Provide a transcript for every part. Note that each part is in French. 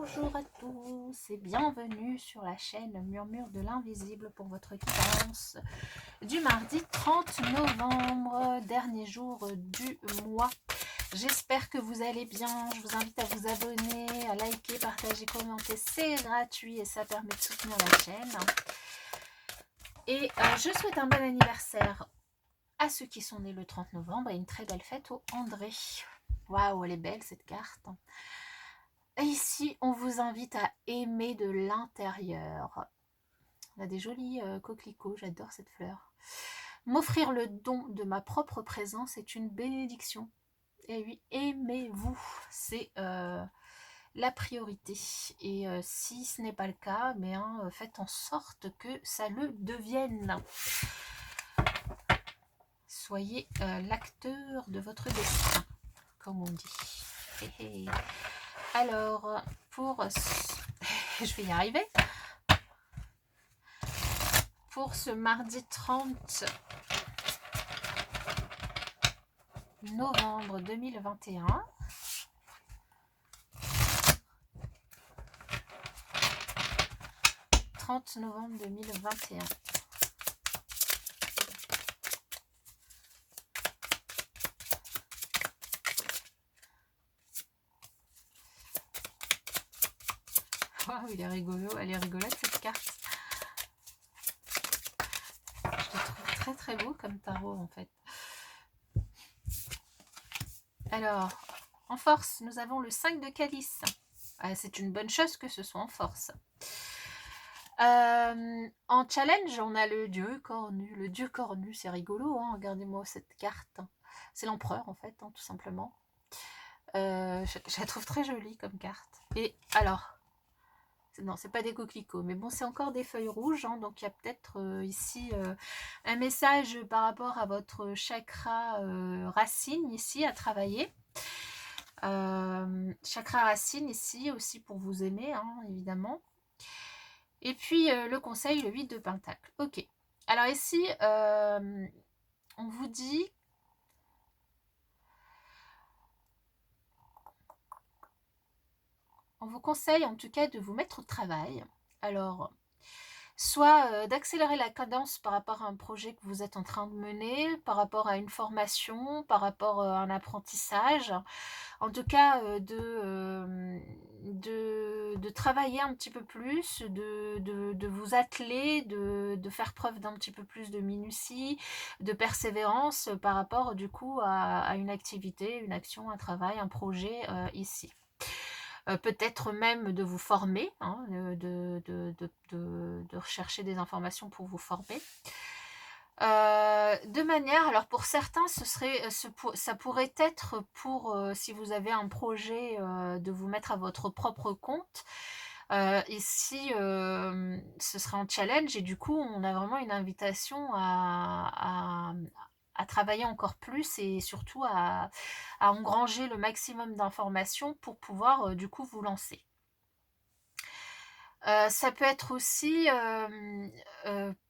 Bonjour à tous et bienvenue sur la chaîne Murmure de l'Invisible pour votre guidance du mardi 30 novembre, dernier jour du mois. J'espère que vous allez bien. Je vous invite à vous abonner, à liker, partager, commenter. C'est gratuit et ça permet de soutenir la chaîne. Et je souhaite un bon anniversaire à ceux qui sont nés le 30 novembre et une très belle fête au André. Waouh, elle est belle cette carte. Et ici, on vous invite à aimer de l'intérieur. On a des jolis coquelicots, j'adore cette fleur. M'offrir le don de ma propre présence est une bénédiction. Et oui, aimez-vous, c'est la priorité. Et si ce n'est pas le cas, faites en sorte que ça le devienne. Soyez l'acteur de votre destin, comme on dit. Alors, je vais y arriver. Pour ce mardi 30 novembre 2021. 30 novembre 2021. Waouh, il est rigolo, elle est rigolote cette carte. Je le trouve très très beau comme tarot en fait. Alors, en force, nous avons le 5 de calice. C'est une bonne chose que ce soit en force. En challenge, on a le dieu cornu. Le dieu cornu, c'est rigolo, hein. Regardez-moi cette carte. C'est l'empereur en fait, hein, tout simplement. Je la trouve très jolie comme carte. Et alors, non, c'est pas des coquelicots, mais bon, c'est encore des feuilles rouges, hein, donc il y a peut-être ici un message par rapport à votre chakra racine ici à travailler. Chakra racine ici aussi pour vous aimer, hein, évidemment. Et puis le conseil, le 8 de pentacle. Ok. Alors ici, on vous dit... On vous conseille en tout cas de vous mettre au travail. Alors, soit d'accélérer la cadence par rapport à un projet que vous êtes en train de mener, par rapport à une formation, par rapport à un apprentissage. En tout cas, de travailler un petit peu plus, de vous atteler, de faire preuve d'un petit peu plus de minutie, de persévérance par rapport du coup à une activité, une action, un travail, un projet ici. Peut-être même de vous former, hein, de rechercher des informations pour vous former. De manière, alors pour certains, ça pourrait être pour, si vous avez un projet, de vous mettre à votre propre compte. Ici, ce sera en challenge et du coup, on a vraiment une invitation à travailler encore plus et surtout à engranger le maximum d'informations pour pouvoir du coup vous lancer. Ça peut être aussi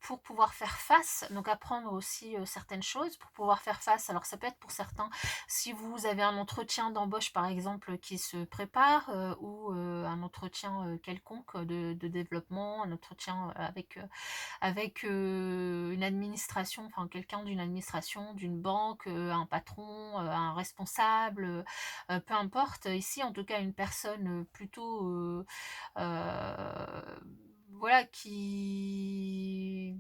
pour pouvoir faire face, donc apprendre aussi certaines choses pour pouvoir faire face. Alors ça peut être pour certains, si vous avez un entretien d'embauche par exemple qui se prépare ou un entretien quelconque de développement, un entretien avec une administration, enfin quelqu'un d'une administration, d'une banque, un patron, un responsable, peu importe. Ici en tout cas une personne plutôt voilà qui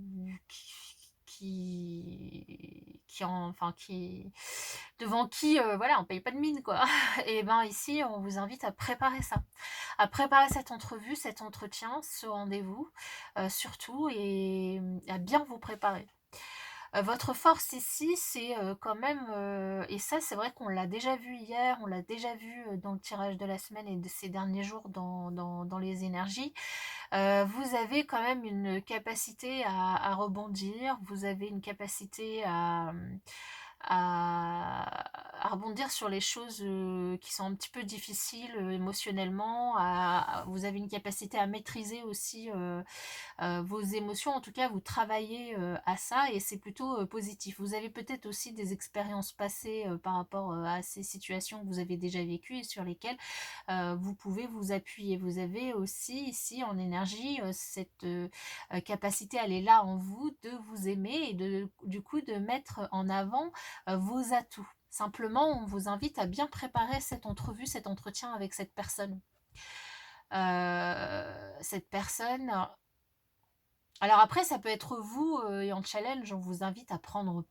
devant qui voilà on paye pas de mine quoi. Et ben ici on vous invite à préparer ça, à préparer cette entrevue, cet entretien, ce rendez-vous surtout, et à bien vous préparer. Votre force ici, c'est quand même, et ça c'est vrai qu'on l'a déjà vu hier, on l'a déjà vu dans le tirage de la semaine et de ces derniers jours dans les énergies, vous avez quand même une capacité à rebondir, vous avez une capacité à rebondir sur les choses qui sont un petit peu difficiles émotionnellement. Vous avez une capacité à maîtriser aussi vos émotions. En tout cas, vous travaillez à ça et c'est plutôt positif. Vous avez peut-être aussi des expériences passées par rapport à ces situations que vous avez déjà vécues et sur lesquelles vous pouvez vous appuyer. Vous avez aussi ici en énergie cette capacité, elle est là en vous, de vous aimer et du coup de mettre en avant vos atouts. Simplement, on vous invite à bien préparer cette entrevue, cet entretien avec cette personne. Cette personne... Alors après, ça peut être vous et en challenge, on vous invite à prendre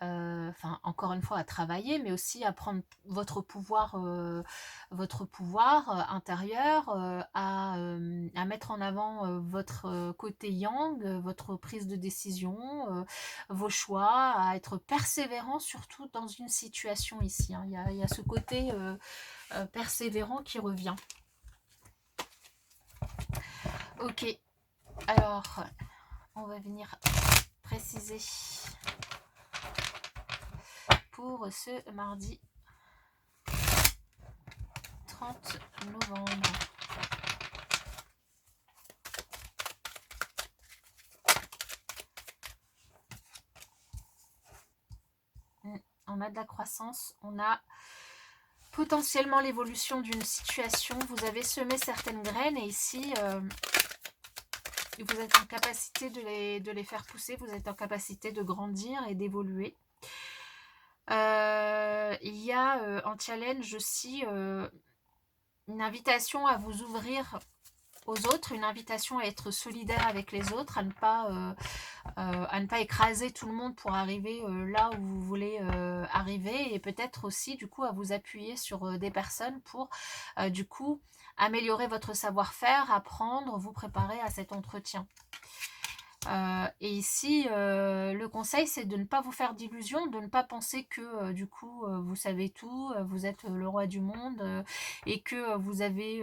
enfin encore une fois à travailler, mais aussi à prendre votre pouvoir intérieur, à mettre en avant votre côté yang, votre prise de décision, vos choix, à être persévérant surtout dans une situation ici, hein. Il y a ce côté persévérant qui revient. Ok, alors on va venir préciser pour ce mardi 30 novembre. On a de la croissance, on a potentiellement l'évolution d'une situation. Vous avez semé certaines graines et ici, vous êtes en capacité de les faire pousser, vous êtes en capacité de grandir et d'évoluer. Il y a en challenge aussi une invitation à vous ouvrir aux autres, une invitation à être solidaire avec les autres, à ne pas écraser tout le monde pour arriver là où vous voulez arriver, et peut-être aussi du coup à vous appuyer sur des personnes pour du coup améliorer votre savoir-faire, apprendre, vous préparer à cet entretien. Et ici, le conseil, c'est de ne pas vous faire d'illusions, de ne pas penser que du coup, vous savez tout, vous êtes le roi du monde et que vous avez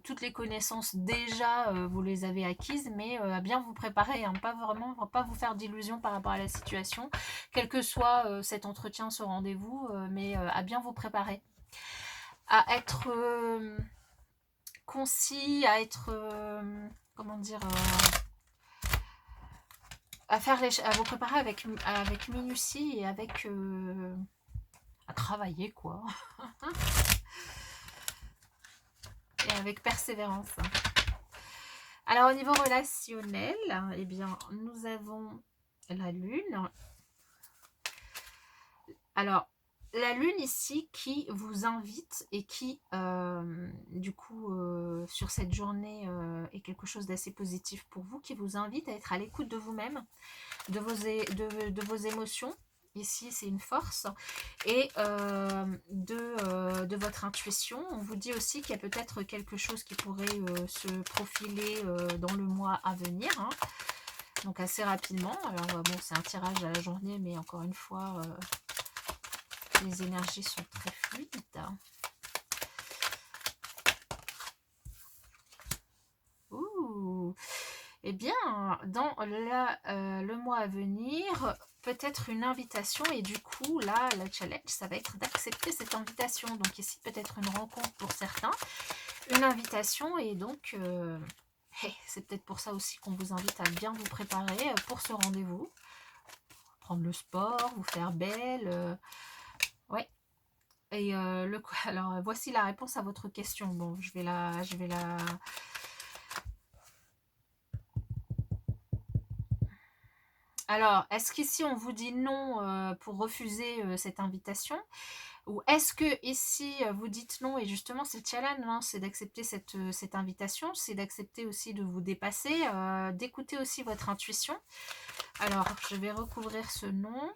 toutes les connaissances déjà, vous les avez acquises, mais à bien vous préparer, hein, pas vous faire d'illusions par rapport à la situation, quel que soit cet entretien, ce rendez-vous, mais à bien vous préparer, à être concis, à être, comment dire... à vous préparer avec minutie et avec à travailler quoi et avec persévérance. Alors au niveau relationnel, eh bien nous avons la lune. Alors la lune ici qui vous invite et qui du coup sur cette journée est quelque chose d'assez positif pour vous, qui vous invite à être à l'écoute de vous-même, de vos émotions. Ici, c'est une force. Et de votre intuition. On vous dit aussi qu'il y a peut-être quelque chose qui pourrait se profiler dans le mois à venir. Hein. Donc assez rapidement. Alors bon, c'est un tirage à la journée, mais encore une fois, les énergies sont très fluides. Ouh. Eh bien, dans le mois à venir, peut-être une invitation, et du coup, là, le challenge, ça va être d'accepter cette invitation. Donc ici, peut-être une rencontre pour certains, une invitation, et donc, c'est peut-être pour ça aussi qu'on vous invite à bien vous préparer pour ce rendez-vous. Prendre le sport, vous faire belle, ouais. Et alors, voici la réponse à votre question. Bon, je vais la Alors, est-ce qu'ici on vous dit non pour refuser cette invitation? Ou est-ce que ici vous dites non et justement c'est le challenge, hein, c'est d'accepter cette invitation, c'est d'accepter aussi de vous dépasser, d'écouter aussi votre intuition. Alors, je vais recouvrir ce non.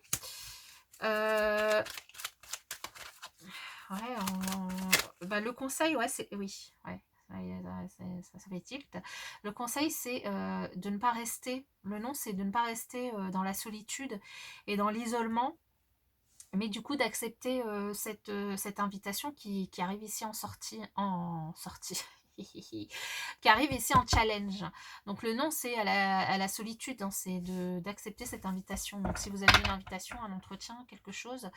Ouais, le conseil, ouais, c'est... Oui, ouais. Ça fait tilt. Le conseil, c'est de ne pas rester, le non, c'est de ne pas rester dans la solitude et dans l'isolement, mais du coup d'accepter cette invitation qui arrive ici en sortie, qui arrive ici en challenge. Donc le non, c'est à la solitude, hein, c'est d'accepter cette invitation. Donc si vous avez une invitation, un entretien, quelque chose,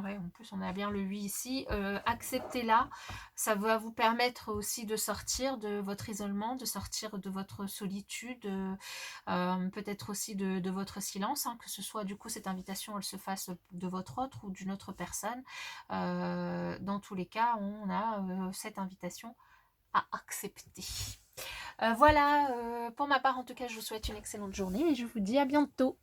ouais, en plus on a bien le 8 ici, acceptez-la, ça va vous permettre aussi de sortir de votre isolement, de sortir de votre solitude, peut-être aussi de votre silence, hein, que ce soit du coup cette invitation elle se fasse de votre autre ou d'une autre personne. Dans tous les cas, on a cette invitation à accepter. Voilà, pour ma part en tout cas je vous souhaite une excellente journée et je vous dis à bientôt.